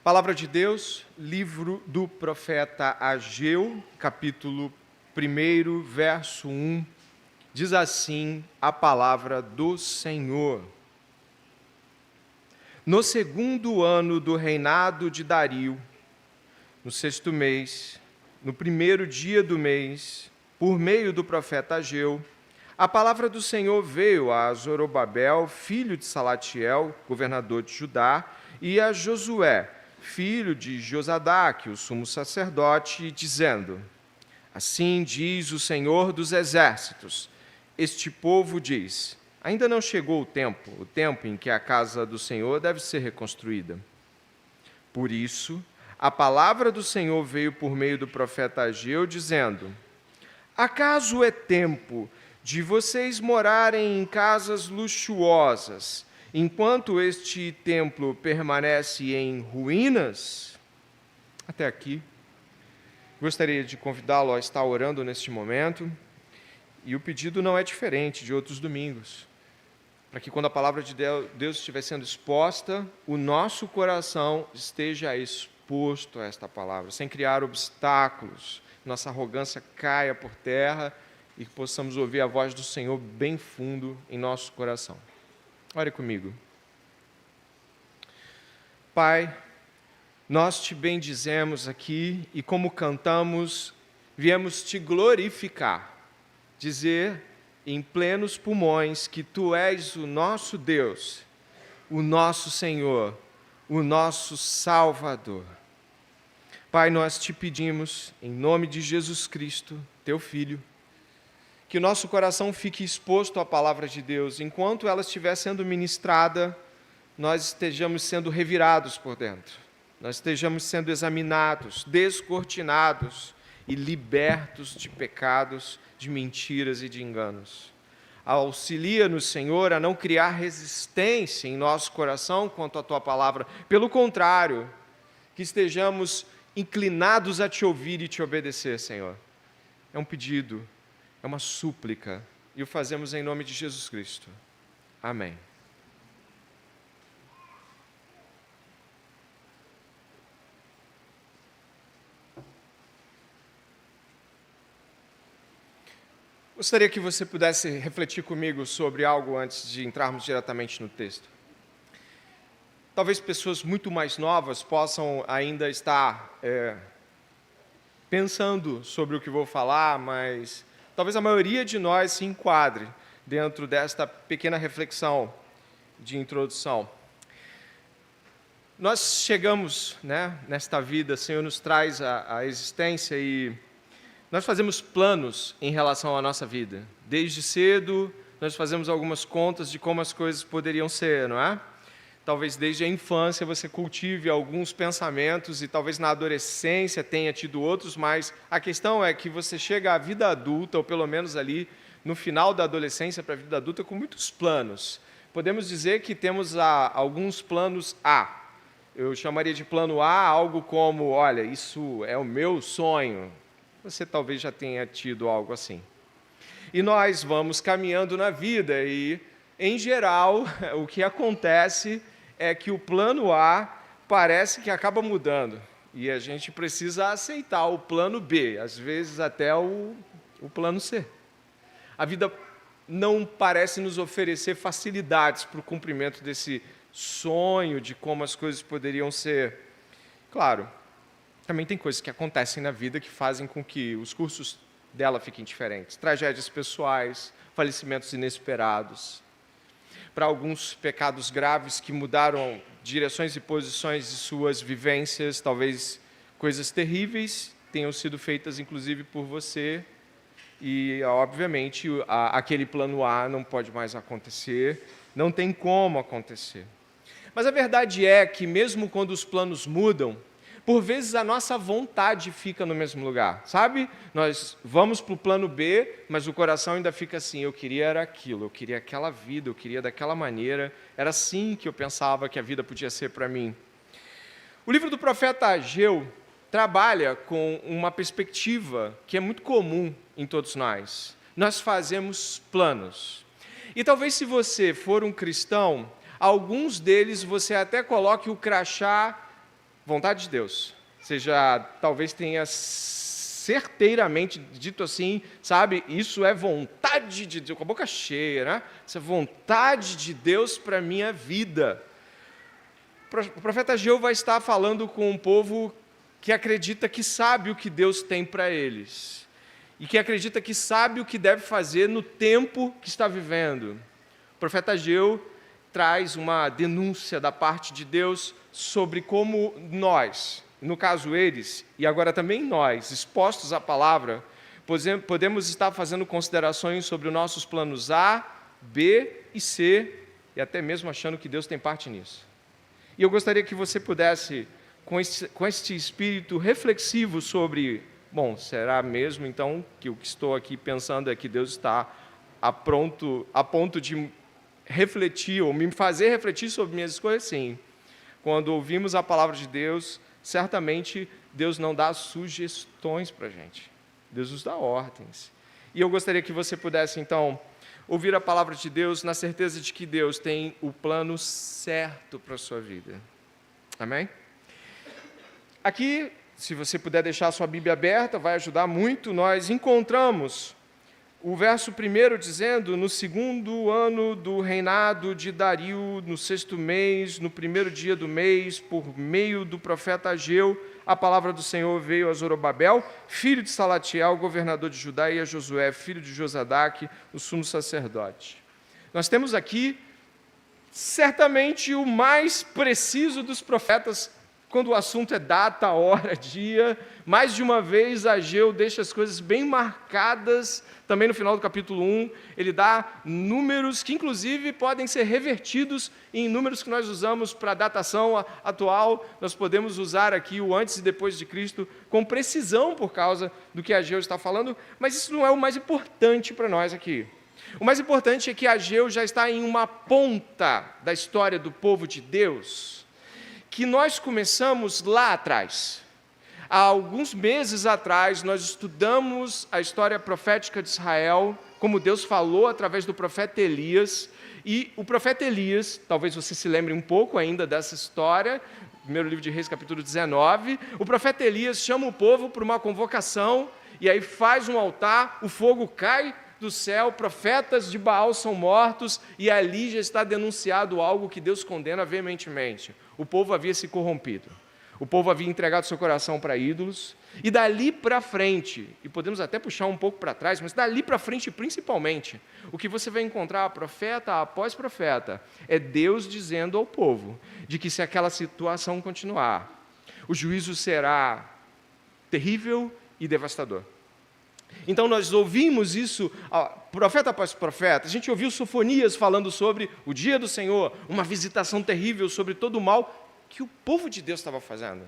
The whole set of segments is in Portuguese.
Palavra de Deus, livro do profeta Ageu, capítulo 1, verso 1, diz assim a palavra do Senhor. No segundo ano do reinado de Dario, no sexto mês, no primeiro dia do mês, por meio do profeta Ageu, a palavra do Senhor veio a Zorobabel, filho de Salatiel, governador de Judá, e a Josué, filho de Josadaque, o sumo sacerdote, dizendo: Assim diz o Senhor dos exércitos, este povo diz, ainda não chegou o tempo em que a casa do Senhor deve ser reconstruída. Por isso, a palavra do Senhor veio por meio do profeta Ageu, dizendo: Acaso é tempo de vocês morarem em casas luxuosas, enquanto este templo permanece em ruínas? Até aqui. Gostaria de convidá-lo a estar orando neste momento, e o pedido não é diferente de outros domingos, para que quando a palavra de Deus estiver sendo exposta, o nosso coração esteja exposto a esta palavra, sem criar obstáculos, nossa arrogância caia por terra e que possamos ouvir a voz do Senhor bem fundo em nosso coração. Ore comigo. Pai, nós te bendizemos aqui e como cantamos, viemos te glorificar, dizer em plenos pulmões que tu és o nosso Deus, o nosso Senhor, o nosso Salvador. Pai, nós te pedimos, em nome de Jesus Cristo, teu Filho, que o nosso coração fique exposto à palavra de Deus. Enquanto ela estiver sendo ministrada, nós estejamos sendo revirados por dentro. Nós estejamos sendo examinados, descortinados e libertos de pecados, de mentiras e de enganos. Auxilia-nos, Senhor, a não criar resistência em nosso coração quanto à tua palavra. Pelo contrário, que estejamos inclinados a te ouvir e te obedecer, Senhor. É um pedido, é uma súplica, e o fazemos em nome de Jesus Cristo. Amém. Gostaria que você pudesse refletir comigo sobre algo antes de entrarmos diretamente no texto. Talvez pessoas muito mais novas possam ainda estar pensando sobre o que vou falar, mas talvez a maioria de nós se enquadre dentro desta pequena reflexão de introdução. Nós chegamos, nesta vida, o Senhor nos traz a existência e nós fazemos planos em relação à nossa vida. Desde cedo, nós fazemos algumas contas de como as coisas poderiam ser, não é? Talvez desde a infância você cultive alguns pensamentos e talvez na adolescência tenha tido outros, mas a questão é que você chega à vida adulta, ou pelo menos ali no final da adolescência para a vida adulta, com muitos planos. Podemos dizer que temos alguns planos A. Eu chamaria de plano A algo como, olha, isso é o meu sonho. Você talvez já tenha tido algo assim. E nós vamos caminhando na vida e, em geral, o que acontece é que o plano A parece que acaba mudando. E a gente precisa aceitar o plano B, às vezes até o plano C. A vida não parece nos oferecer facilidades para o cumprimento desse sonho de como as coisas poderiam ser. Claro, também tem coisas que acontecem na vida que fazem com que os cursos dela fiquem diferentes. Tragédias pessoais, falecimentos inesperados. Para alguns pecados graves que mudaram direções e posições de suas vivências, talvez coisas terríveis tenham sido feitas inclusive por você e, obviamente, aquele plano A não pode mais acontecer, não tem como acontecer. Mas a verdade é que mesmo quando os planos mudam, por vezes a nossa vontade fica no mesmo lugar, sabe? Nós vamos para o plano B, mas o coração ainda fica assim, eu queria era aquilo, eu queria aquela vida, eu queria daquela maneira, era assim que eu pensava que a vida podia ser para mim. O livro do profeta Ageu trabalha com uma perspectiva que é muito comum em todos nós. Nós fazemos planos. E talvez se você for um cristão, alguns deles você até coloque o crachá vontade de Deus. Você já talvez tenha certeiramente dito assim, sabe? Isso é vontade de Deus, com a boca cheia, né? Isso é vontade de Deus para a minha vida. O profeta Ageu vai estar falando com um povo que acredita que sabe o que Deus tem para eles. E que acredita que sabe o que deve fazer no tempo que está vivendo. O profeta Ageu traz uma denúncia da parte de Deus sobre como nós, no caso eles, e agora também nós, expostos à palavra, podemos estar fazendo considerações sobre os nossos planos A, B e C, e até mesmo achando que Deus tem parte nisso. E eu gostaria que você pudesse, com este espírito reflexivo sobre, bom, será mesmo então que o que estou aqui pensando é que Deus está a ponto de refletir, ou me fazer refletir sobre minhas escolhas? Sim. Quando ouvimos a palavra de Deus, certamente Deus não dá sugestões para a gente. Deus nos dá ordens. E eu gostaria que você pudesse, então, ouvir a palavra de Deus na certeza de que Deus tem o plano certo para a sua vida. Amém? Aqui, se você puder deixar a sua Bíblia aberta, vai ajudar muito. Nós encontramos o verso 1 dizendo: no 2º ano do reinado de Dario, no 6º mês, no 1º dia do mês, por meio do profeta Ageu, a palavra do Senhor veio a Zorobabel, filho de Salatiel, governador de Judá, e a Josué, filho de Josadaque, o sumo sacerdote. Nós temos aqui, certamente, o mais preciso dos profetas, quando o assunto é data, hora, dia. Mais de uma vez, Ageu deixa as coisas bem marcadas. Também no final do capítulo 1, ele dá números que, inclusive, podem ser revertidos em números que nós usamos para a datação atual. Nós podemos usar aqui o antes e depois de Cristo com precisão por causa do que Ageu está falando, mas isso não é o mais importante para nós aqui. O mais importante é que Ageu já está em uma ponta da história do povo de Deus, que nós começamos lá atrás. Há alguns meses atrás, nós estudamos a história profética de Israel, como Deus falou através do profeta Elias, e o profeta Elias, talvez você se lembre um pouco ainda dessa história, primeiro livro de Reis, capítulo 19, o profeta Elias chama o povo para uma convocação, e aí faz um altar, o fogo cai do céu, profetas de Baal são mortos, e ali já está denunciado algo que Deus condena veementemente. O povo havia se corrompido. O povo havia entregado seu coração para ídolos, e dali para frente, e podemos até puxar um pouco para trás, mas dali para frente principalmente, o que você vai encontrar profeta após profeta, é Deus dizendo ao povo, de que se aquela situação continuar, o juízo será terrível e devastador. Então nós ouvimos isso, profeta após profeta, a gente ouviu Sofonias falando sobre o dia do Senhor, uma visitação terrível sobre todo o mal que o povo de Deus estava fazendo.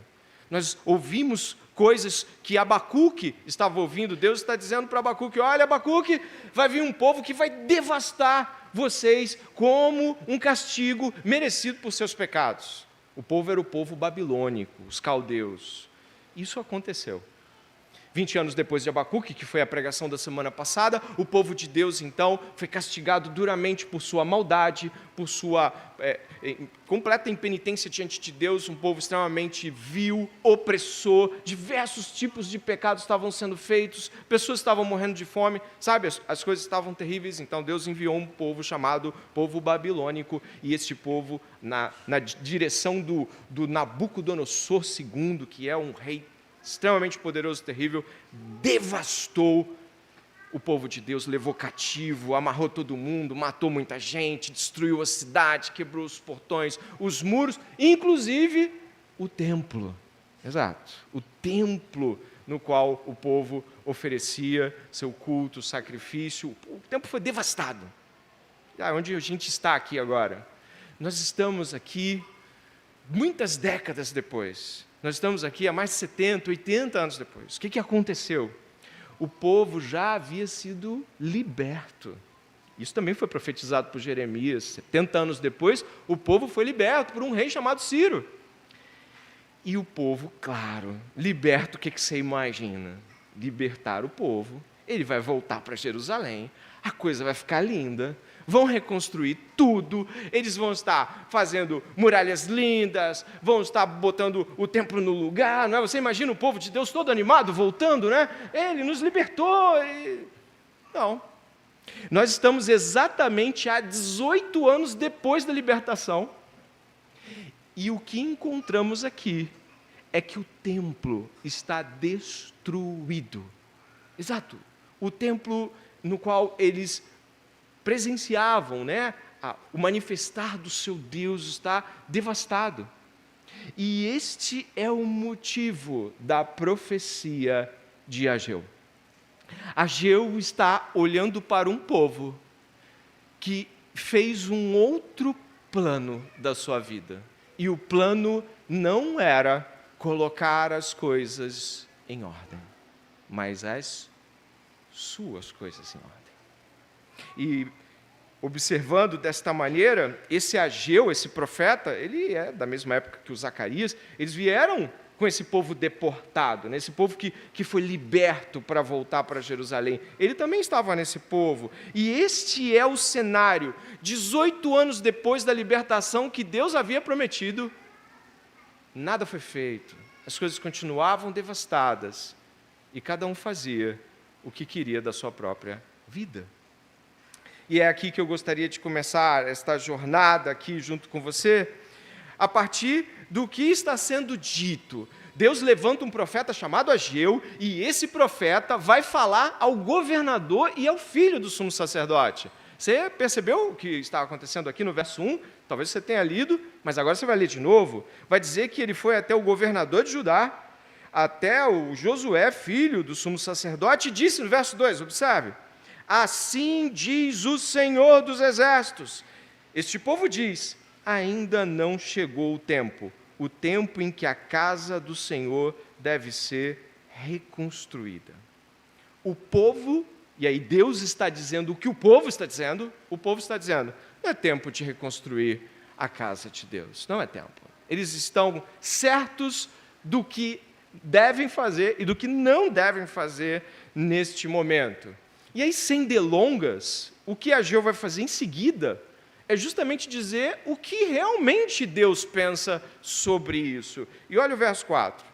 Nós ouvimos coisas que Abacuque estava ouvindo. Deus está dizendo para Abacuque: olha, Abacuque, vai vir um povo que vai devastar vocês como um castigo merecido por seus pecados. O povo era o povo babilônico, os caldeus. Isso aconteceu. 20 anos depois de Abacuque, que foi a pregação da semana passada, o povo de Deus, então, foi castigado duramente por sua maldade, por sua completa impenitência diante de Deus, um povo extremamente vil, opressor, diversos tipos de pecados estavam sendo feitos, pessoas estavam morrendo de fome, sabe, as coisas estavam terríveis. Então Deus enviou um povo chamado povo babilônico, e este povo, na direção do Nabucodonosor II, que é um rei extremamente poderoso e terrível, devastou o povo de Deus, levou cativo, amarrou todo mundo, matou muita gente, destruiu a cidade, quebrou os portões, os muros, inclusive o templo. Exato, o templo no qual o povo oferecia seu culto, sacrifício. O templo foi devastado. Onde a gente está aqui agora? Nós estamos aqui muitas décadas depois. Nós estamos aqui há mais de 70, 80 anos depois. O que aconteceu? O povo já havia sido liberto. Isso também foi profetizado por Jeremias. 70 anos depois, o povo foi liberto por um rei chamado Ciro. E o povo, claro, liberto, o que você imagina? Libertar o povo, ele vai voltar para Jerusalém, a coisa vai ficar linda, vão reconstruir tudo, eles vão estar fazendo muralhas lindas, vão estar botando o templo no lugar, não é? Você imagina o povo de Deus todo animado, voltando, né? Ele nos libertou. Não. Nós estamos exatamente há 18 anos depois da libertação, e o que encontramos aqui é que o templo está destruído. Exato. O templo no qual eles presenciavam, né, o manifestar do seu Deus está devastado. E este é o motivo da profecia de Ageu. Ageu está olhando para um povo que fez um outro plano da sua vida. E o plano não era colocar as coisas em ordem, mas as suas coisas em ordem. E observando desta maneira, esse Ageu, esse profeta, ele é da mesma época que o Zacarias, eles vieram com esse povo deportado, né? Esse povo que foi liberto para voltar para Jerusalém. Ele também estava nesse povo. E este é o cenário, 18 anos depois da libertação que Deus havia prometido, nada foi feito. As coisas continuavam devastadas. E cada um fazia o que queria da sua própria vida. E é aqui que eu gostaria de começar esta jornada aqui junto com você, a partir do que está sendo dito. Deus levanta um profeta chamado Ageu, e esse profeta vai falar ao governador e ao filho do sumo sacerdote. Você percebeu o que está acontecendo aqui no verso 1? Talvez você tenha lido, mas agora você vai ler de novo. Vai dizer que ele foi até o governador de Judá, até o Josué, filho do sumo sacerdote, e disse no verso 2, observe: assim diz o Senhor dos Exércitos. Este povo diz: ainda não chegou o tempo em que a casa do Senhor deve ser reconstruída. O povo, e aí Deus está dizendo o que o povo está dizendo, não é tempo de reconstruir a casa de Deus, não é tempo. Eles estão certos do que devem fazer e do que não devem fazer neste momento. E aí, sem delongas, o que Ageu vai fazer em seguida é justamente dizer o que realmente Deus pensa sobre isso. E olha o verso 4.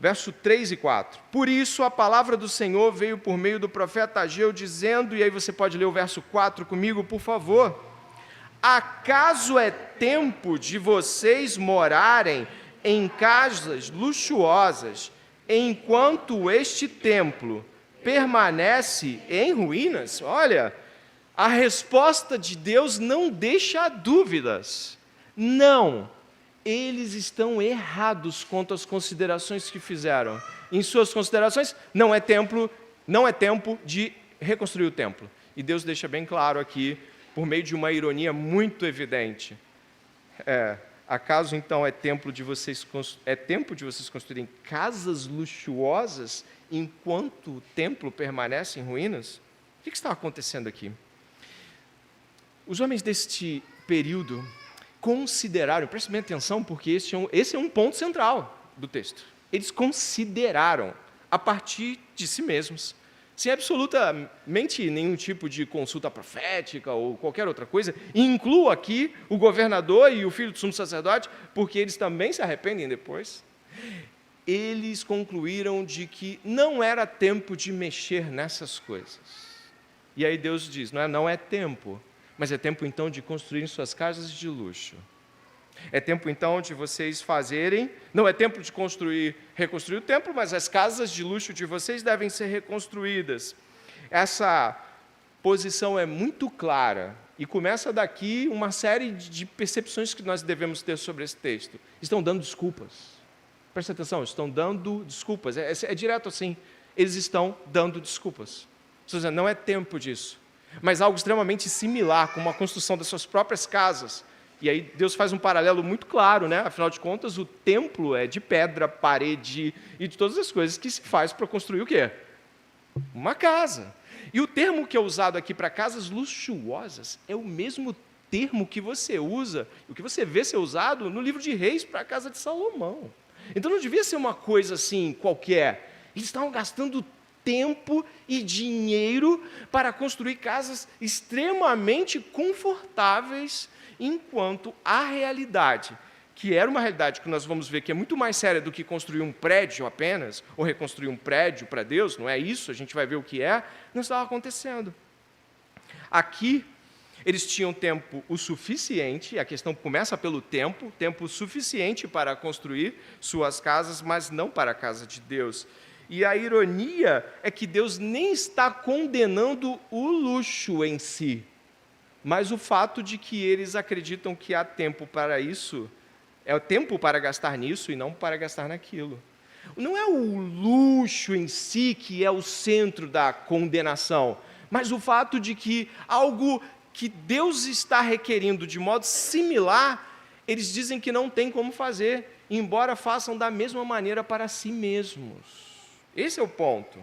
Verso 3 e 4. Por isso a palavra do Senhor veio por meio do profeta Ageu, dizendo, e aí você pode ler o verso 4 comigo, por favor. Acaso é tempo de vocês morarem em casas luxuosas, enquanto este templo permanece em ruínas? Olha, a resposta de Deus não deixa dúvidas. Não, eles estão errados quanto às considerações que fizeram. Em suas considerações, não é tempo de reconstruir o templo. E Deus deixa bem claro aqui, por meio de uma ironia muito evidente. Acaso então é tempo de vocês construírem casas luxuosas enquanto o templo permanece em ruínas? O que está acontecendo aqui? Os homens deste período consideraram, preste bem atenção, porque esse é um ponto central do texto. Eles consideraram a partir de si mesmos, sem absolutamente nenhum tipo de consulta profética ou qualquer outra coisa. Incluo aqui o governador e o filho do sumo sacerdote, porque eles também se arrependem depois. Eles concluíram de que não era tempo de mexer nessas coisas. E aí Deus diz, não é tempo, mas é tempo então de construir suas casas de luxo. É tempo então de vocês fazerem, não é tempo de reconstruir o templo, mas as casas de luxo de vocês devem ser reconstruídas. Essa posição é muito clara e começa daqui uma série de percepções que nós devemos ter sobre esse texto. Estão dando desculpas. Preste atenção, estão dando desculpas. É direto assim. Eles estão dando desculpas. Estão dizendo, não é tempo disso. Mas algo extremamente similar, como a construção das suas próprias casas. E aí Deus faz um paralelo muito claro, né? Afinal de contas, o templo é de pedra, parede e de todas as coisas que se faz para construir o quê? Uma casa. E o termo que é usado aqui para casas luxuosas é o mesmo termo que você usa, o que você vê ser usado no livro de Reis para a casa de Salomão. Então não devia ser uma coisa assim qualquer. Eles estavam gastando tempo e dinheiro para construir casas extremamente confortáveis, enquanto a realidade, que era uma realidade que nós vamos ver que é muito mais séria do que construir um prédio apenas, ou reconstruir um prédio para Deus, não é isso, a gente vai ver o que é, não estava acontecendo. Aqui, eles tinham tempo o suficiente, a questão começa pelo tempo suficiente para construir suas casas, mas não para a casa de Deus. E a ironia é que Deus nem está condenando o luxo em si, mas o fato de que eles acreditam que há tempo para isso, é o tempo para gastar nisso e não para gastar naquilo. Não é o luxo em si que é o centro da condenação, mas o fato de que algo que Deus está requerindo de modo similar, eles dizem que não tem como fazer, embora façam da mesma maneira para si mesmos. Esse é o ponto.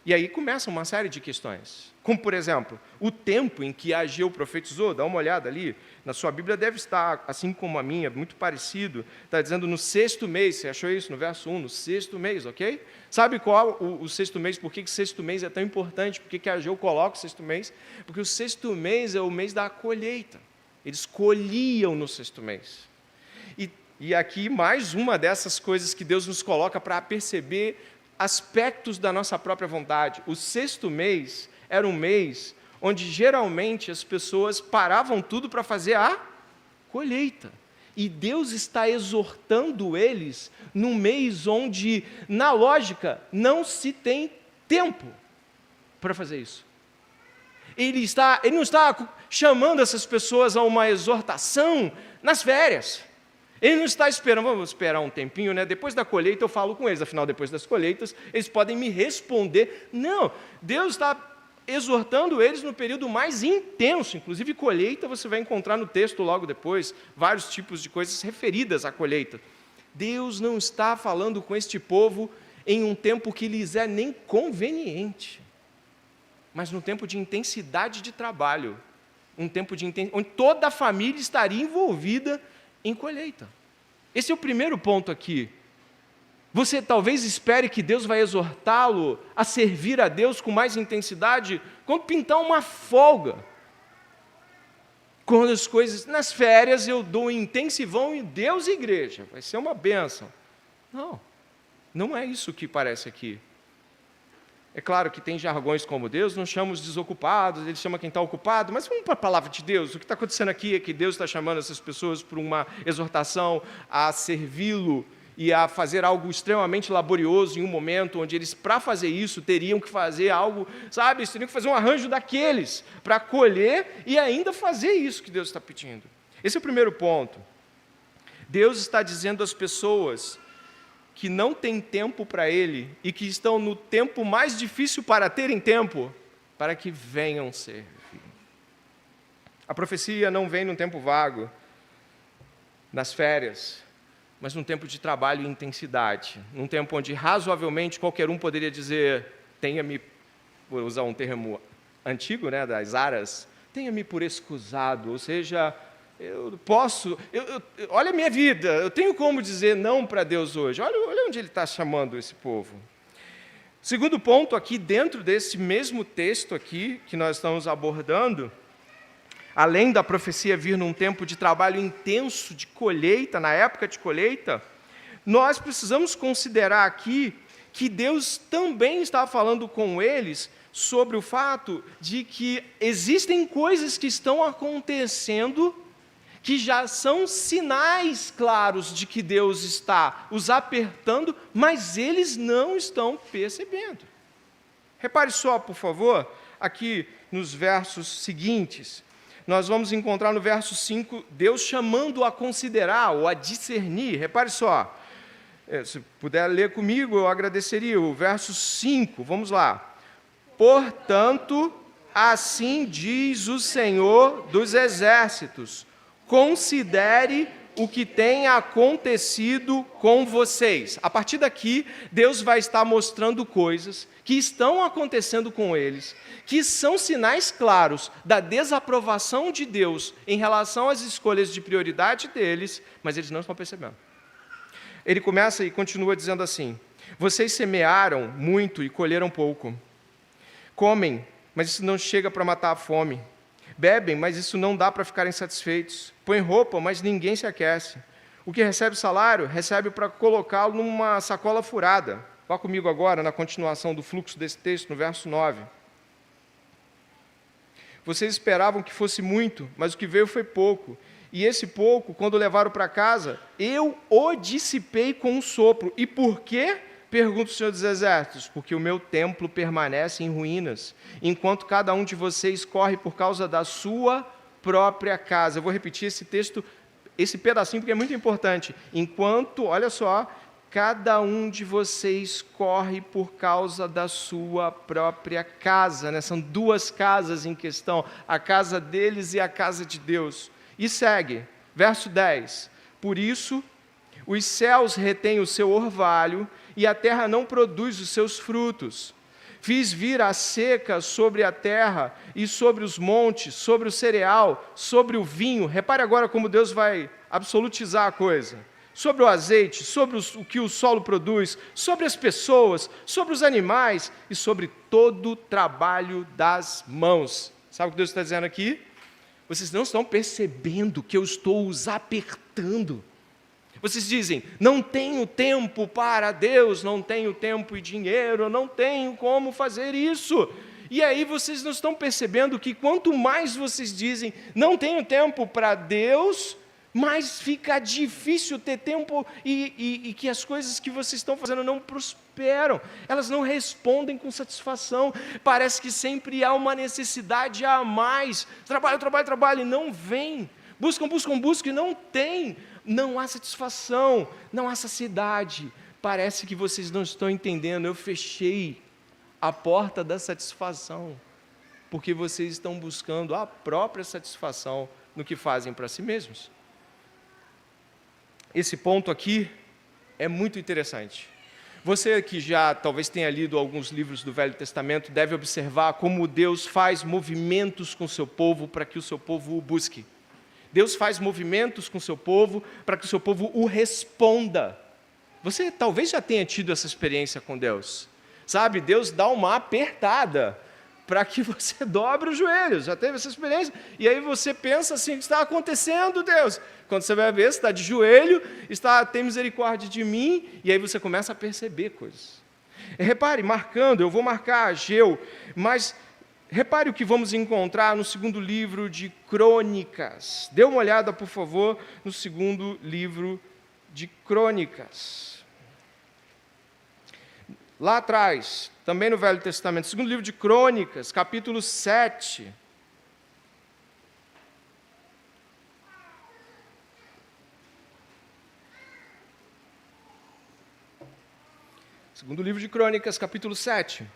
E aí começa uma série de questões. Como, por exemplo, o tempo em que Ageu profetizou, dá uma olhada ali, na sua Bíblia deve estar, assim como a minha, muito parecido, está dizendo no 6º mês, você achou isso no verso 1, no 6º mês, ok? Sabe qual o 6º mês, por que o 6º mês é tão importante, por que Ageu coloca o 6º mês? Porque o 6º mês é o mês da colheita, eles colhiam no 6º mês. E aqui mais uma dessas coisas que Deus nos coloca para perceber aspectos da nossa própria vontade. O 6º mês era um mês onde geralmente as pessoas paravam tudo para fazer a colheita. E Deus está exortando eles num mês onde, na lógica, não se tem tempo para fazer isso. Ele não está chamando essas pessoas a uma exortação nas férias. Ele não está esperando, vamos esperar um tempinho, né? Depois da colheita eu falo com eles, afinal, depois das colheitas, eles podem me responder. Não, Deus está exortando eles no período mais intenso, inclusive colheita, você vai encontrar no texto logo depois, vários tipos de coisas referidas à colheita. Deus não está falando com este povo em um tempo que lhes é nem conveniente, mas num tempo de intensidade de trabalho, um tempo onde toda a família estaria envolvida em colheita. Esse é o primeiro ponto aqui. Você talvez espere que Deus vai exortá-lo a servir a Deus com mais intensidade quando pintar uma folga. Quando as coisas, nas férias eu dou um intensivão em Deus e igreja, vai ser uma bênção. Não, não é isso que parece aqui. É claro que tem jargões como Deus não chama os desocupados, Ele chama quem está ocupado, mas vamos para a palavra de Deus. O que está acontecendo aqui é que Deus está chamando essas pessoas por uma exortação a servi-lo e a fazer algo extremamente laborioso em um momento onde eles, para fazer isso, teriam que fazer algo, sabe, eles teriam que fazer um arranjo daqueles para colher e ainda fazer isso que Deus está pedindo. Esse é o primeiro ponto. Deus está dizendo às pessoas que não têm tempo para Ele e que estão no tempo mais difícil para terem tempo, para que venham servir. A profecia não vem num tempo vago, nas férias, mas num tempo de trabalho e intensidade, num tempo onde razoavelmente qualquer um poderia dizer, tenha-me, vou usar um termo antigo, né, das aras, tenha-me por excusado, ou seja, eu posso, olha a minha vida, eu tenho como dizer não para Deus hoje, olha onde Ele está chamando esse povo. Segundo ponto aqui, dentro desse mesmo texto aqui, que nós estamos abordando, além da profecia vir num tempo de trabalho intenso, de colheita, na época de colheita, nós precisamos considerar aqui que Deus também está falando com eles sobre o fato de que existem coisas que estão acontecendo que já são sinais claros de que Deus está os apertando, mas eles não estão percebendo. Repare só, por favor, aqui nos versos seguintes. Nós vamos encontrar no verso 5, Deus chamando a considerar ou a discernir. Repare só, se puder ler comigo, eu agradeceria. O verso 5, vamos lá. Portanto, assim diz o Senhor dos Exércitos, considere o que tem acontecido com vocês. A partir daqui, Deus vai estar mostrando coisas que estão acontecendo com eles, que são sinais claros da desaprovação de Deus em relação às escolhas de prioridade deles, mas eles não estão percebendo. Ele começa e continua dizendo assim, Vocês semearam muito e colheram pouco. Comem, mas isso não chega para matar a fome. Bebem, mas isso não dá para ficarem satisfeitos. Põem roupa, mas ninguém se aquece. O que recebe salário, recebe para colocá-lo numa sacola furada. Vá comigo agora na continuação do fluxo desse texto, no verso 9. Vocês esperavam que fosse muito, mas o que veio foi pouco. E esse pouco, quando levaram para casa, eu o dissipei com um sopro. E por quê? Pergunta o Senhor dos Exércitos. Porque o meu templo permanece em ruínas, enquanto cada um de vocês corre por causa da sua própria casa. Eu vou repetir esse texto, esse pedacinho, porque é muito importante. Enquanto, olha só, cada um de vocês corre por causa da sua própria casa, né? São duas casas em questão, a casa deles e a casa de Deus. E segue, verso 10. Por isso, os céus retêm o seu orvalho e a terra não produz os seus frutos. Fiz vir a seca sobre a terra e sobre os montes, sobre o cereal, sobre o vinho. Repare agora como Deus vai absolutizar a coisa. Sobre o azeite, sobre o que o solo produz, sobre as pessoas, sobre os animais e sobre todo o trabalho das mãos. Sabe o que Deus está dizendo aqui? Vocês não estão percebendo que eu estou os apertando. Vocês dizem, não tenho tempo para Deus, não tenho tempo e dinheiro, não tenho como fazer isso. E aí vocês não estão percebendo que quanto mais vocês dizem, não tenho tempo para Deus, mais fica difícil ter tempo e que as coisas que vocês estão fazendo não prosperam. Elas não respondem com satisfação. Parece que sempre há uma necessidade a mais. Trabalho e não vem. Buscam e não tem. Não há satisfação, não há saciedade. Parece que vocês não estão entendendo. Eu fechei a porta da satisfação, porque vocês estão buscando a própria satisfação no que fazem para si mesmos. Esse ponto aqui é muito interessante. Você que já talvez tenha lido alguns livros do Velho Testamento deve observar como Deus faz movimentos com o seu povo para que o seu povo o busque. Deus faz movimentos com o seu povo para que o seu povo o responda. Você talvez já tenha tido essa experiência com Deus. Sabe, Deus dá uma apertada para que você dobre os joelhos. Já teve essa experiência? E aí você pensa assim, o que está acontecendo, Deus? Quando você vai ver, você está de joelho, tem misericórdia de mim, e aí você começa a perceber coisas. Repare, eu vou marcar Ageu, mas repare o que vamos encontrar no segundo livro de Crônicas. Dê uma olhada, por favor, no segundo livro de Crônicas. Lá atrás, também no Velho Testamento, segundo livro de Crônicas, capítulo 7. Segundo livro de Crônicas, capítulo 7.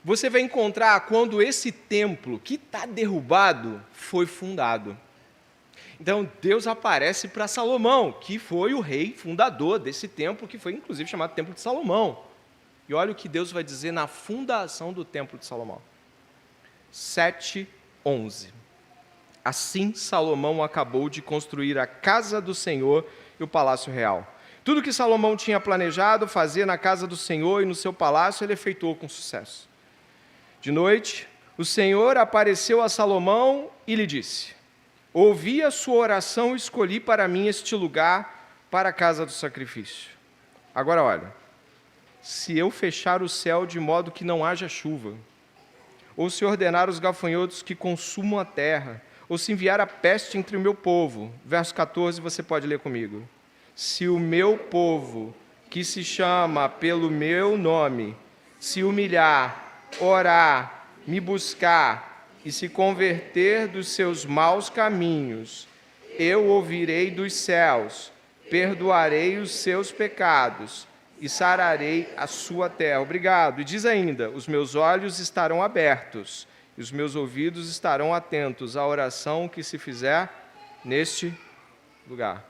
Você vai encontrar quando esse templo, que está derrubado, foi fundado. Então, Deus aparece para Salomão, que foi o rei fundador desse templo, que foi inclusive chamado Templo de Salomão. E olha o que Deus vai dizer na fundação do Templo de Salomão. 7:11. Assim Salomão acabou de construir a casa do Senhor e o palácio real. Tudo que Salomão tinha planejado fazer na casa do Senhor e no seu palácio, ele efetuou com sucesso. De noite, o Senhor apareceu a Salomão e lhe disse: ouvi a sua oração e escolhi para mim este lugar para a casa do sacrifício. Agora olha, se eu fechar o céu de modo que não haja chuva, ou se ordenar os gafanhotos que consumam a terra, ou se enviar a peste entre o meu povo, verso 14, você pode ler comigo. Se o meu povo, que se chama pelo meu nome, se humilhar, orar, me buscar e se converter dos seus maus caminhos, eu ouvirei dos céus, perdoarei os seus pecados e sararei a sua terra. Obrigado. E diz ainda, os meus olhos estarão abertos e os meus ouvidos estarão atentos à oração que se fizer neste lugar.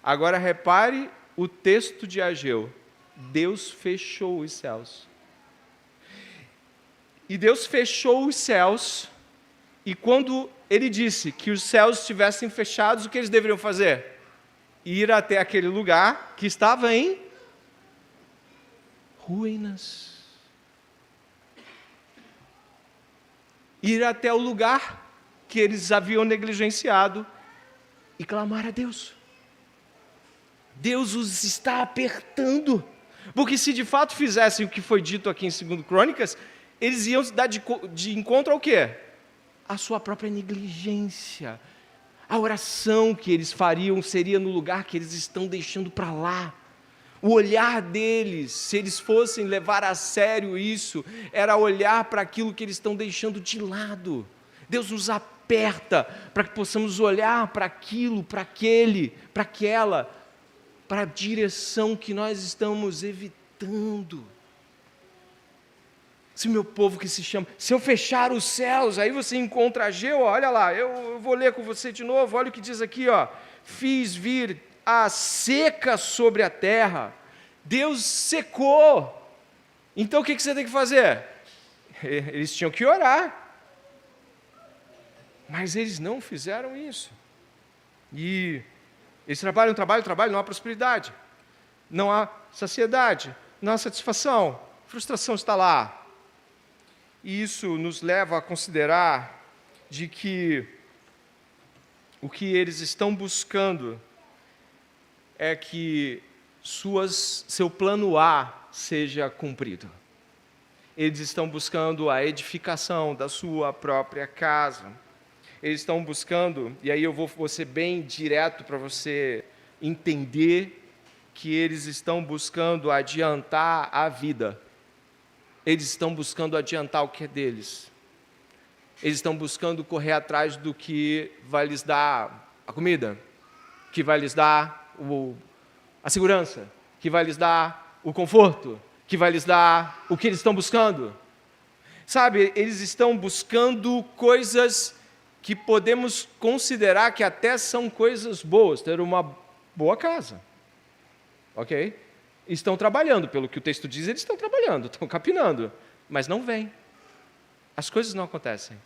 Agora repare o texto de Ageu. Deus fechou os céus. E Deus fechou os céus, e quando ele disse que os céus estivessem fechados, o que eles deveriam fazer? Ir até aquele lugar que estava em ruínas. Ir até o lugar que eles haviam negligenciado e clamar a Deus. Deus os está apertando, porque se de fato fizessem o que foi dito aqui em 2 Crônicas, eles iam se dar de encontro ao quê? A sua própria negligência. A oração que eles fariam seria no lugar que eles estão deixando para lá. O olhar deles, se eles fossem levar a sério isso, era olhar para aquilo que eles estão deixando de lado. Deus nos aperta para que possamos olhar para aquilo, para aquele, para aquela, para a direção que nós estamos evitando. Se o meu povo que se chama, se eu fechar os céus, aí você encontra Ageu, olha lá, eu vou ler com você de novo, olha o que diz aqui, ó. Fiz vir a seca sobre a terra. Deus secou. Então o que você tem que fazer? Eles tinham que orar. Mas eles não fizeram isso. E eles trabalham, não há prosperidade. Não há saciedade, não há satisfação. A frustração está lá. E isso nos leva a considerar de que o que eles estão buscando é que seu plano A seja cumprido. Eles estão buscando a edificação da sua própria casa. Eles estão buscando, e aí eu vou ser bem direto para você entender que eles estão buscando adiantar a vida. Eles estão buscando adiantar o que é deles. Eles estão buscando correr atrás do que vai lhes dar a comida, que vai lhes dar a segurança, que vai lhes dar o conforto, que vai lhes dar o que eles estão buscando. Sabe, eles estão buscando coisas que podemos considerar que até são coisas boas, ter uma boa casa, ok? Estão trabalhando, pelo que o texto diz, eles estão trabalhando, estão capinando, mas não vem. As coisas não acontecem.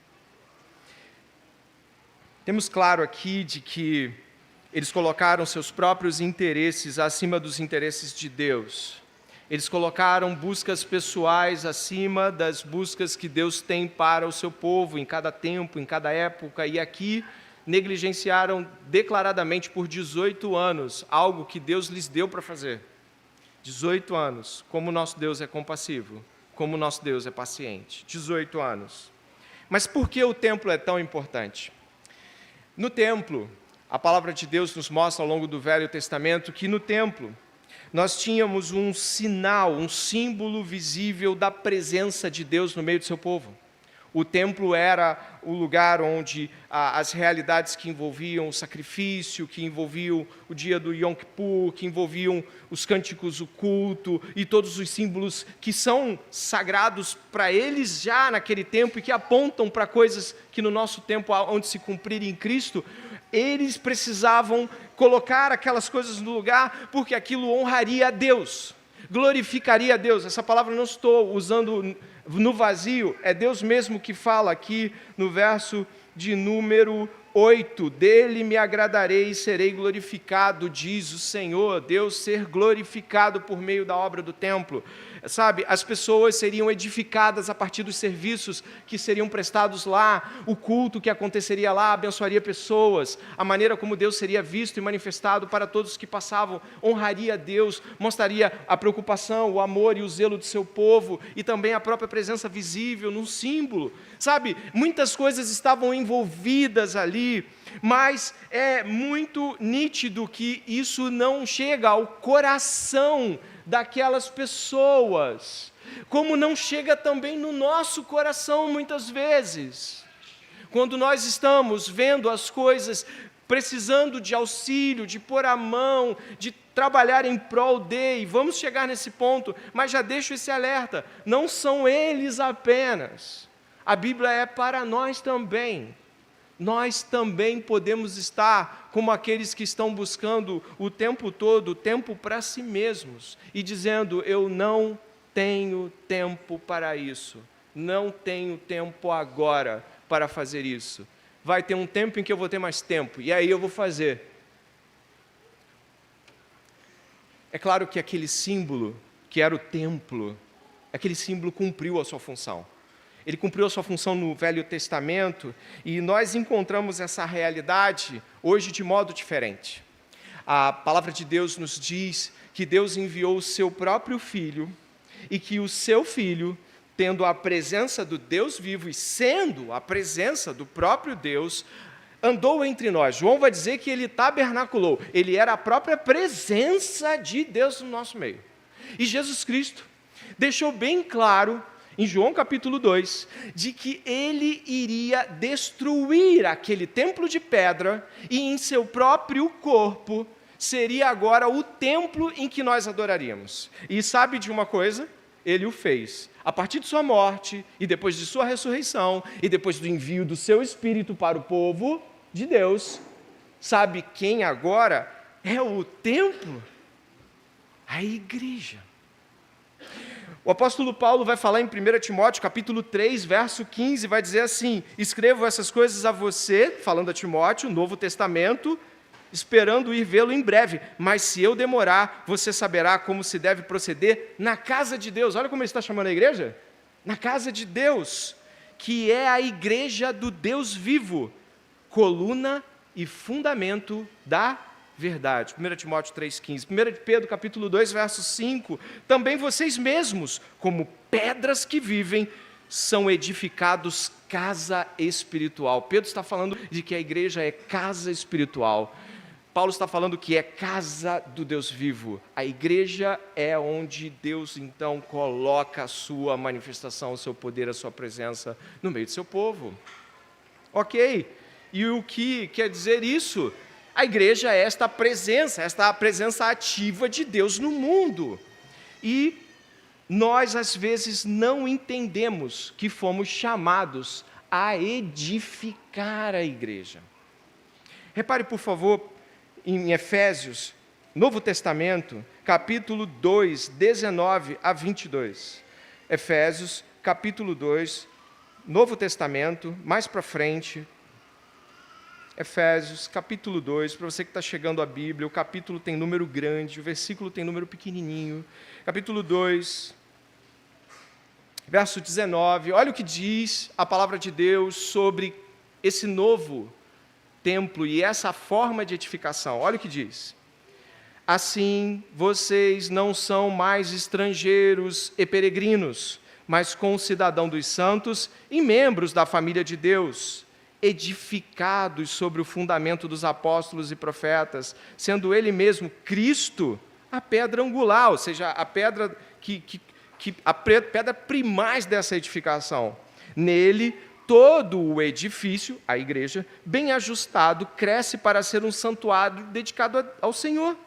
Temos claro aqui de que eles colocaram seus próprios interesses acima dos interesses de Deus. Eles colocaram buscas pessoais acima das buscas que Deus tem para o seu povo, em cada tempo, em cada época, e aqui negligenciaram declaradamente por 18 anos algo que Deus lhes deu para fazer. 18 anos, como o nosso Deus é compassivo, como o nosso Deus é paciente. 18 anos. Mas por que o templo é tão importante? No templo, a palavra de Deus nos mostra ao longo do Velho Testamento que no templo nós tínhamos um sinal, um símbolo visível da presença de Deus no meio do seu povo. O templo era o lugar onde as realidades que envolviam o sacrifício, que envolviam o dia do Yom Kippur, que envolviam os cânticos, o culto e todos os símbolos que são sagrados para eles já naquele tempo e que apontam para coisas que no nosso tempo onde se cumprirem em Cristo, eles precisavam colocar aquelas coisas no lugar porque aquilo honraria a Deus, glorificaria a Deus. Essa palavra não estou usando no vazio, é Deus mesmo que fala aqui no verso de número 8, dele me agradarei e serei glorificado, diz o Senhor. Deus ser glorificado por meio da obra do templo. Sabe, as pessoas seriam edificadas a partir dos serviços que seriam prestados lá, o culto que aconteceria lá abençoaria pessoas, a maneira como Deus seria visto e manifestado para todos que passavam, honraria a Deus, mostraria a preocupação, o amor e o zelo do seu povo, e também a própria presença visível num símbolo. Sabe, muitas coisas estavam envolvidas ali, mas é muito nítido que isso não chega ao coração daquelas pessoas, como não chega também no nosso coração muitas vezes. Quando nós estamos vendo as coisas, precisando de auxílio, de pôr a mão, de trabalhar em prol de, e vamos chegar nesse ponto, mas já deixo esse alerta, não são eles apenas, a Bíblia é para nós também. Nós também podemos estar como aqueles que estão buscando o tempo todo, o tempo para si mesmos, e dizendo, eu não tenho tempo para isso, não tenho tempo agora para fazer isso. Vai ter um tempo em que eu vou ter mais tempo, e aí eu vou fazer. É claro que aquele símbolo que era o templo, aquele símbolo cumpriu a sua função. Ele cumpriu a sua função no Velho Testamento e nós encontramos essa realidade hoje de modo diferente. A palavra de Deus nos diz que Deus enviou o seu próprio Filho e que o seu Filho, tendo a presença do Deus vivo e sendo a presença do próprio Deus, andou entre nós. João vai dizer que ele tabernaculou, ele era a própria presença de Deus no nosso meio. E Jesus Cristo deixou bem claro, em João capítulo 2, de que ele iria destruir aquele templo de pedra e em seu próprio corpo seria agora o templo em que nós adoraríamos. E sabe de uma coisa? Ele o fez. A partir de sua morte, e depois de sua ressurreição, e depois do envio do seu Espírito para o povo de Deus, sabe quem agora é o templo? A igreja. O apóstolo Paulo vai falar em 1 Timóteo, capítulo 3, verso 15, vai dizer assim: escrevo essas coisas a você, falando a Timóteo, Novo Testamento, esperando ir vê-lo em breve, mas se eu demorar, você saberá como se deve proceder na casa de Deus. Olha como ele está chamando a igreja. Na casa de Deus, que é a igreja do Deus vivo, coluna e fundamento da verdade. 1 Timóteo 3,15. 1 Pedro capítulo 2, verso 5. Também vocês mesmos, como pedras que vivem, são edificados casa espiritual. Pedro está falando de que a igreja é casa espiritual. Paulo está falando que é casa do Deus vivo. A igreja é onde Deus, então, coloca a sua manifestação, o seu poder, a sua presença no meio do seu povo. Ok. E o que quer dizer isso? A igreja é esta presença ativa de Deus no mundo. E nós, às vezes, não entendemos que fomos chamados a edificar a igreja. Repare, por favor, em Efésios, Novo Testamento, capítulo 2, 19 a 22. Efésios, capítulo 2, Novo Testamento, mais para frente. Efésios, capítulo 2, para você que está chegando à Bíblia, o capítulo tem número grande, o versículo tem número pequenininho. Capítulo 2, verso 19, olha o que diz a palavra de Deus sobre esse novo templo e essa forma de edificação. Olha o que diz. Assim, vocês não são mais estrangeiros e peregrinos, mas concidadãos dos santos e membros da família de Deus, edificados sobre o fundamento dos apóstolos e profetas, sendo ele mesmo Cristo a pedra angular, ou seja, a pedra pedra primaz dessa edificação. Nele, todo o edifício, a igreja, bem ajustado, cresce para ser um santuário dedicado ao Senhor.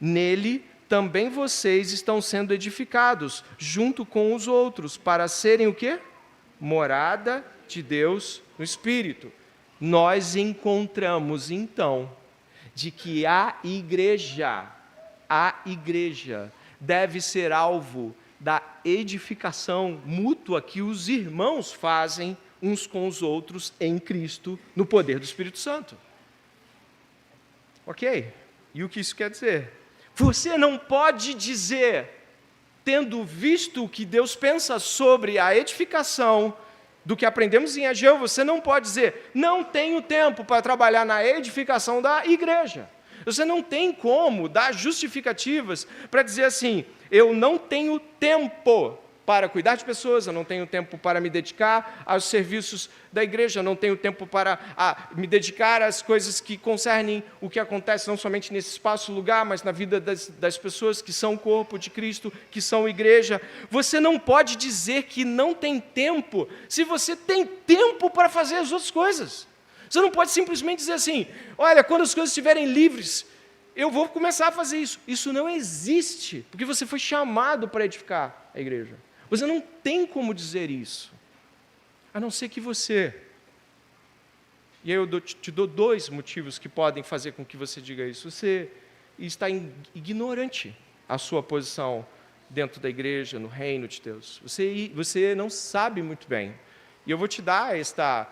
Nele, também vocês estão sendo edificados, junto com os outros, para serem o quê? Morada de Deus no Espírito. Nós encontramos, então, de que a igreja deve ser alvo da edificação mútua que os irmãos fazem uns com os outros em Cristo, no poder do Espírito Santo. Ok? E o que isso quer dizer? Você não pode dizer, tendo visto o que Deus pensa sobre a edificação do que aprendemos em Ageu, você não pode dizer, não tenho tempo para trabalhar na edificação da igreja. Você não tem como dar justificativas para dizer assim, eu não tenho tempo para cuidar de pessoas, eu não tenho tempo para me dedicar aos serviços da igreja, eu não tenho tempo para me dedicar às coisas que concernem o que acontece não somente nesse espaço, lugar, mas na vida das pessoas que são o corpo de Cristo, que são igreja. Você não pode dizer que não tem tempo, se você tem tempo para fazer as outras coisas. Você não pode simplesmente dizer assim, olha, quando as coisas estiverem livres, eu vou começar a fazer isso. Isso não existe, porque você foi chamado para edificar a igreja. Você não tem como dizer isso, a não ser que você... E aí eu te dou 2 motivos que podem fazer com que você diga isso. Você está ignorante à sua posição dentro da igreja, no reino de Deus. Você não sabe muito bem. E eu vou te dar esta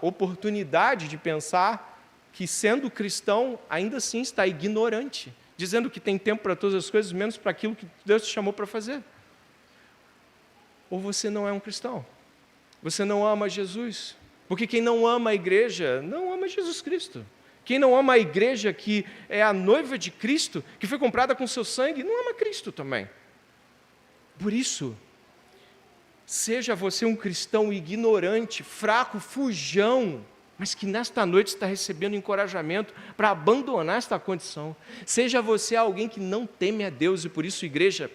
oportunidade de pensar que, sendo cristão, ainda assim está ignorante dizendo que tem tempo para todas as coisas, menos para aquilo que Deus te chamou para fazer. Ou você não é um cristão. Você não ama Jesus. Porque quem não ama a igreja, não ama Jesus Cristo. Quem não ama a igreja, que é a noiva de Cristo, que foi comprada com seu sangue, não ama Cristo também. Por isso, seja você um cristão ignorante, fraco, fujão, mas que nesta noite está recebendo encorajamento para abandonar esta condição. Seja você alguém que não teme a Deus e por isso igreja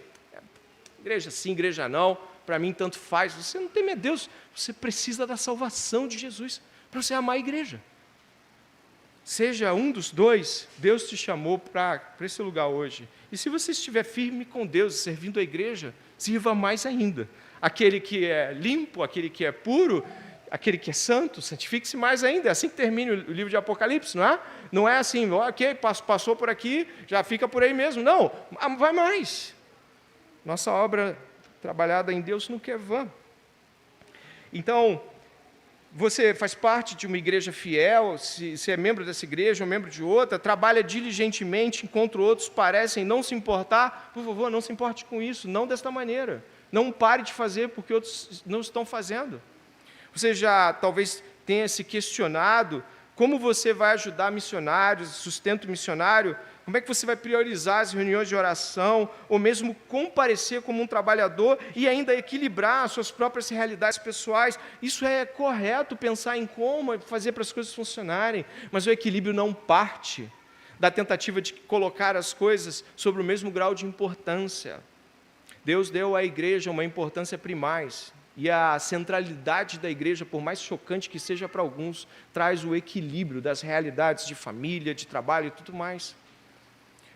sim, igreja não, para mim tanto faz. Você não teme a Deus, você precisa da salvação de Jesus para você amar a igreja. Seja um dos dois, Deus te chamou para esse lugar hoje. E se você estiver firme com Deus, servindo a igreja, sirva mais ainda. Aquele que é limpo, aquele que é puro, aquele que é santo, santifique-se mais ainda. É assim que termina o livro de Apocalipse, não é? Não é assim, ok, passou por aqui, já fica por aí mesmo. Não, vai mais. Nossa obra trabalhada em Deus nunca é vã. Então, você faz parte de uma igreja fiel, se é membro dessa igreja ou membro de outra, trabalha diligentemente enquanto outros parecem não se importar, por favor, não se importe com isso, não desta maneira. Não pare de fazer porque outros não estão fazendo. Você já talvez tenha se questionado como você vai ajudar missionários, sustento missionário, como é que você vai priorizar as reuniões de oração, ou mesmo comparecer como um trabalhador e ainda equilibrar as suas próprias realidades pessoais. Isso é correto, pensar em como fazer para as coisas funcionarem, mas o equilíbrio não parte da tentativa de colocar as coisas sobre o mesmo grau de importância. Deus deu à igreja uma importância primaz, e a centralidade da igreja, por mais chocante que seja para alguns, traz o equilíbrio das realidades de família, de trabalho e tudo mais.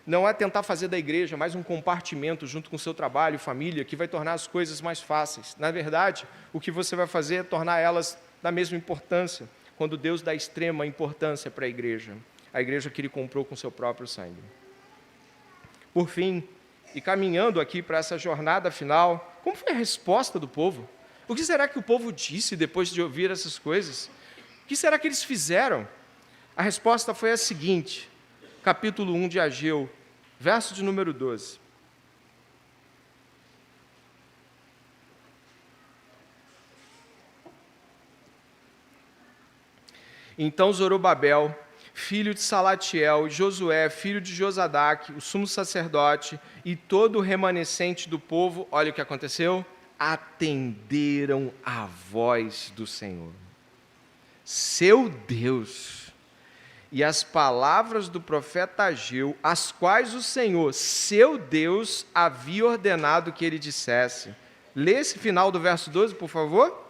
Não é tentar fazer da igreja mais um compartimento junto com o seu trabalho e família que vai tornar as coisas mais fáceis. Na verdade, o que você vai fazer é tornar elas da mesma importância, quando Deus dá extrema importância para a igreja que Ele comprou com seu próprio sangue. Por fim, e caminhando aqui para essa jornada final, como foi a resposta do povo? O que será que o povo disse depois de ouvir essas coisas? O que será que eles fizeram? A resposta foi a seguinte, capítulo 1 de Ageu, verso de número 12. Então Zorobabel, filho de Salatiel, Josué, filho de Josadaque, o sumo sacerdote e todo o remanescente do povo, olha o que aconteceu, atenderam à voz do Senhor, seu Deus, e as palavras do profeta Ageu, as quais o Senhor, seu Deus, havia ordenado que ele dissesse. Lê esse final do verso 12, por favor.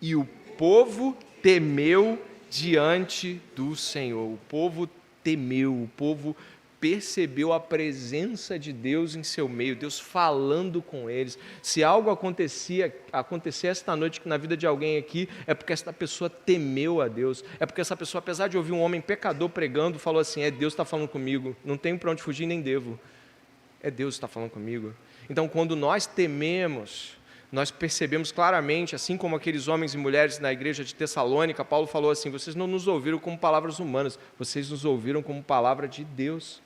E o povo temeu diante do Senhor. O povo temeu, o povo percebeu a presença de Deus em seu meio, Deus falando com eles. Se algo acontecer esta noite na vida de alguém aqui, é porque esta pessoa temeu a Deus, é porque essa pessoa, apesar de ouvir um homem pecador pregando, falou assim, Deus está falando comigo, não tenho para onde fugir nem devo, Deus que está falando comigo. Então, quando nós tememos, nós percebemos claramente, assim como aqueles homens e mulheres na igreja de Tessalônica, Paulo falou assim, vocês não nos ouviram como palavras humanas, vocês nos ouviram como palavra de Deus.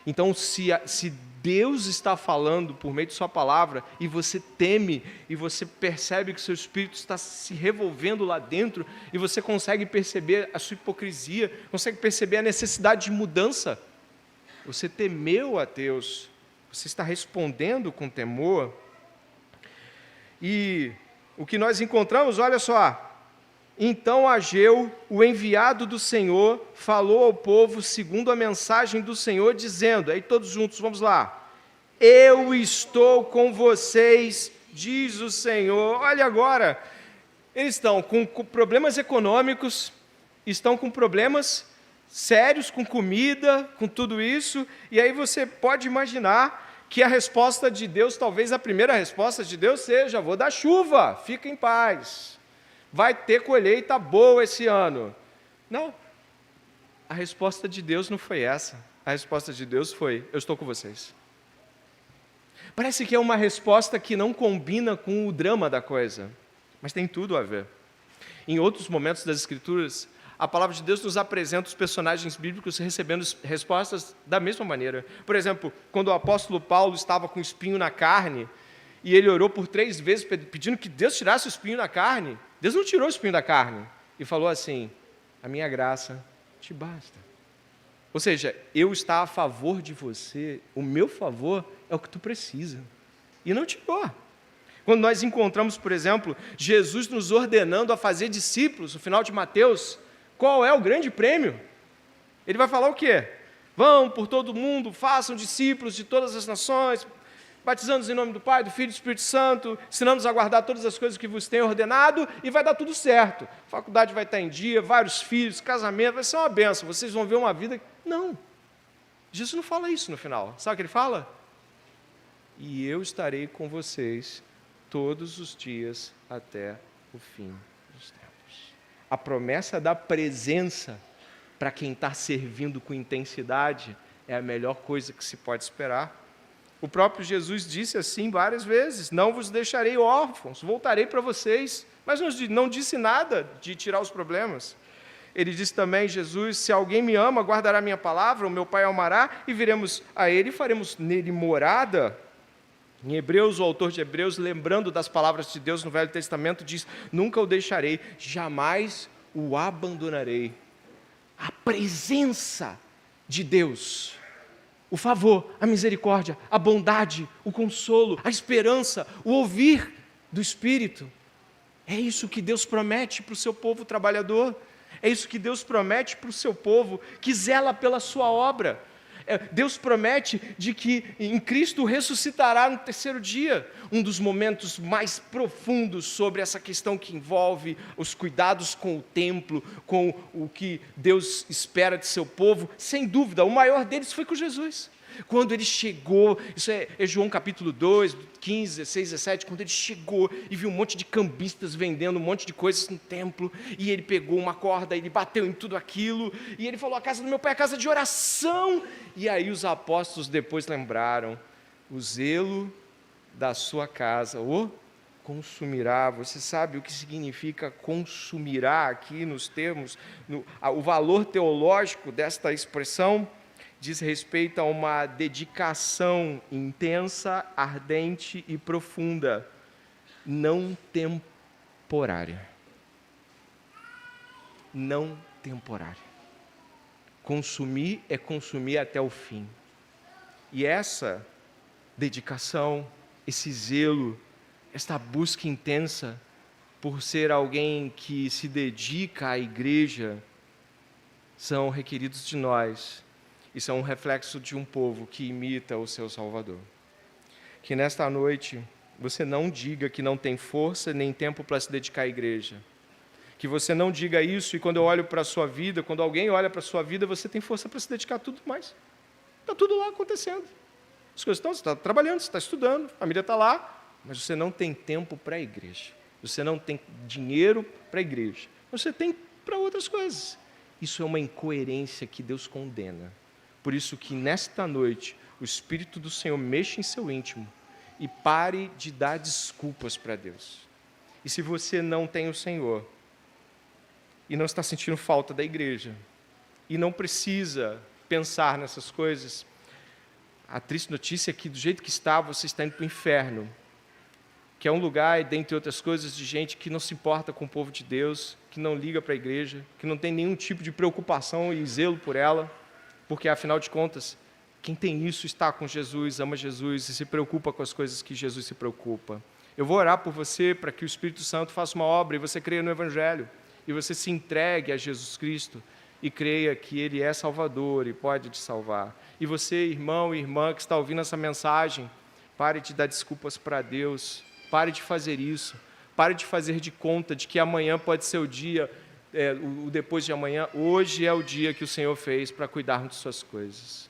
Então, se Deus está falando por meio de sua palavra, e você teme, e você percebe que seu espírito está se revolvendo lá dentro, e você consegue perceber a sua hipocrisia, consegue perceber a necessidade de mudança, você temeu a Deus, você está respondendo com temor. E o que nós encontramos, olha só, então Ageu, o enviado do Senhor, falou ao povo segundo a mensagem do Senhor, dizendo, aí todos juntos, vamos lá, eu estou com vocês, diz o Senhor. Olha agora, eles estão com problemas econômicos, estão com problemas sérios, com comida, com tudo isso, e aí você pode imaginar que a resposta de Deus, talvez a primeira resposta de Deus seja, vou dar chuva, fica em paz. Vai ter colheita boa esse ano. Não, a resposta de Deus não foi essa. A resposta de Deus foi, eu estou com vocês. Parece que é uma resposta que não combina com o drama da coisa, mas tem tudo a ver. Em outros momentos das Escrituras, a palavra de Deus nos apresenta os personagens bíblicos recebendo respostas da mesma maneira. Por exemplo, quando o apóstolo Paulo estava com espinho na carne, e ele orou por 3 vezes pedindo que Deus tirasse o espinho da carne, Deus não tirou o espinho da carne, e falou assim: a minha graça te basta. Ou seja, eu estar a favor de você, o meu favor é o que tu precisa. E não tirou. Quando nós encontramos, por exemplo, Jesus nos ordenando a fazer discípulos, no final de Mateus, qual é o grande prêmio? Ele vai falar o quê? Vão por todo mundo, façam discípulos de todas as nações, batizando-os em nome do Pai, do Filho e do Espírito Santo, ensinando-os a guardar todas as coisas que vos tenho ordenado, e vai dar tudo certo. A faculdade vai estar em dia, vários filhos, casamento, vai ser uma bênção, vocês vão ver uma vida... Não, Jesus não fala isso no final. Sabe o que ele fala? E eu estarei com vocês todos os dias até o fim dos tempos. A promessa da presença para quem está servindo com intensidade é a melhor coisa que se pode esperar. O próprio Jesus disse assim várias vezes: não vos deixarei órfãos, voltarei para vocês. Mas não disse nada de tirar os problemas. Ele disse também, Jesus: se alguém me ama, guardará minha palavra, o meu Pai o amará, e viremos a ele e faremos nele morada. Em Hebreus, o autor de Hebreus, lembrando das palavras de Deus no Velho Testamento, diz: nunca o deixarei, jamais o abandonarei. A presença de Deus, o favor, a misericórdia, a bondade, o consolo, a esperança, o ouvir do Espírito, é isso que Deus promete para o seu povo trabalhador. É isso que Deus promete para o seu povo que zela pela sua obra. Deus promete de que em Cristo ressuscitará no 3º dia. Um dos momentos mais profundos sobre essa questão que envolve os cuidados com o templo, com o que Deus espera de seu povo, sem dúvida, o maior deles foi com Jesus. Quando ele chegou, isso é João capítulo 2, 15, 16, 17, quando ele chegou e viu um monte de cambistas vendendo um monte de coisas no templo, e ele pegou uma corda, ele bateu em tudo aquilo, e ele falou: a casa do meu pai é a casa de oração. E aí os apóstolos depois lembraram: o zelo da sua casa o consumirá. Você sabe o que significa consumirá aqui nos termos, o valor teológico desta expressão? Diz respeito a uma dedicação intensa, ardente e profunda, não temporária. Não temporária. Consumir é consumir até o fim. E essa dedicação, esse zelo, esta busca intensa por ser alguém que se dedica à igreja, são requeridos de nós. E são um reflexo de um povo que imita o seu Salvador. Que nesta noite você não diga que não tem força nem tempo para se dedicar à igreja. Que você não diga isso e quando eu olho para a sua vida, quando alguém olha para a sua vida, você tem força para se dedicar a tudo mais. Está tudo lá acontecendo. As coisas estão, você está trabalhando, você está estudando, a família está lá, mas você não tem tempo para a igreja. Você não tem dinheiro para a igreja. Você tem para outras coisas. Isso é uma incoerência que Deus condena. Por isso que nesta noite o Espírito do Senhor mexa em seu íntimo e pare de dar desculpas para Deus. E se você não tem o Senhor e não está sentindo falta da igreja e não precisa pensar nessas coisas, a triste notícia é que do jeito que está, você está indo para o inferno, que é um lugar, dentre outras coisas, de gente que não se importa com o povo de Deus, que não liga para a igreja, que não tem nenhum tipo de preocupação e zelo por ela. Porque, afinal de contas, quem tem isso está com Jesus, ama Jesus e se preocupa com as coisas que Jesus se preocupa. Eu vou orar por você para que o Espírito Santo faça uma obra e você creia no Evangelho. E você se entregue a Jesus Cristo e creia que Ele é Salvador e pode te salvar. E você, irmão e irmã que está ouvindo essa mensagem, pare de dar desculpas para Deus. Pare de fazer isso. Pare de fazer de conta de que amanhã pode ser o dia... o depois de amanhã. Hoje é o dia que o Senhor fez para cuidarmos de suas coisas.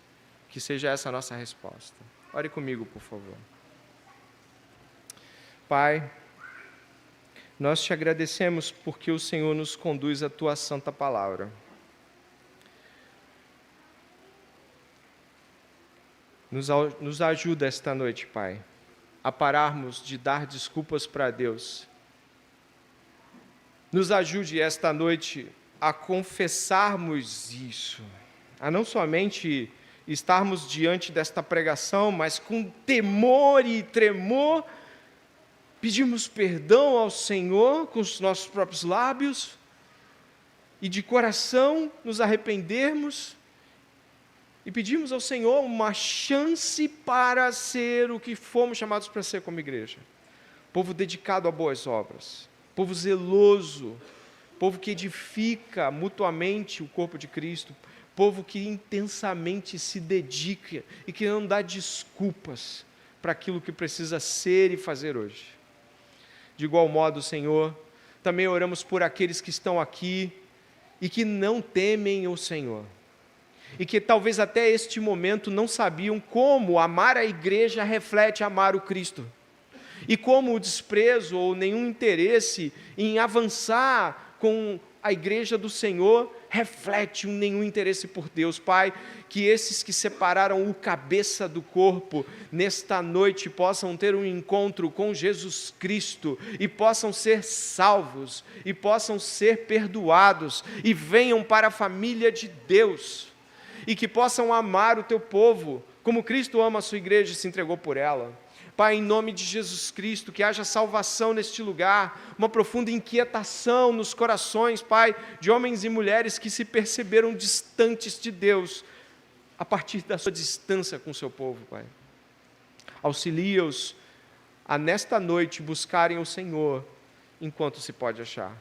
Que seja essa a nossa resposta. Ore comigo, por favor. Pai, nós te agradecemos porque o Senhor nos conduz à tua santa palavra. Nos ajuda esta noite, Pai, a pararmos de dar desculpas para Deus. Nos ajude esta noite a confessarmos isso, a não somente estarmos diante desta pregação, mas com temor e tremor, pedirmos perdão ao Senhor com os nossos próprios lábios e de coração nos arrependermos e pedirmos ao Senhor uma chance para ser o que fomos chamados para ser como igreja. Povo dedicado a boas obras, povo zeloso, povo que edifica mutuamente o corpo de Cristo, povo que intensamente se dedica e que não dá desculpas para aquilo que precisa ser e fazer hoje. De igual modo, Senhor, também oramos por aqueles que estão aqui e que não temem o Senhor, e que talvez até este momento não sabiam como amar a igreja reflete amar o Cristo, e como o desprezo ou nenhum interesse em avançar com a igreja do Senhor reflete nenhum interesse por Deus. Pai, que esses que separaram o cabeça do corpo, nesta noite possam ter um encontro com Jesus Cristo, e possam ser salvos, e possam ser perdoados, e venham para a família de Deus, e que possam amar o teu povo, como Cristo ama a sua igreja e se entregou por ela. Pai, em nome de Jesus Cristo, que haja salvação neste lugar, uma profunda inquietação nos corações, Pai, de homens e mulheres que se perceberam distantes de Deus, a partir da sua distância com o seu povo, Pai. Auxilia-os a nesta noite buscarem o Senhor, enquanto se pode achar.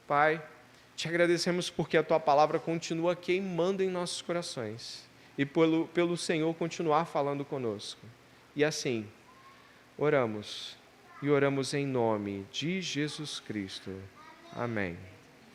Pai, te agradecemos porque a Tua palavra continua queimando em nossos corações, e pelo Senhor continuar falando conosco. E assim, oramos, e oramos em nome de Jesus Cristo. Amém.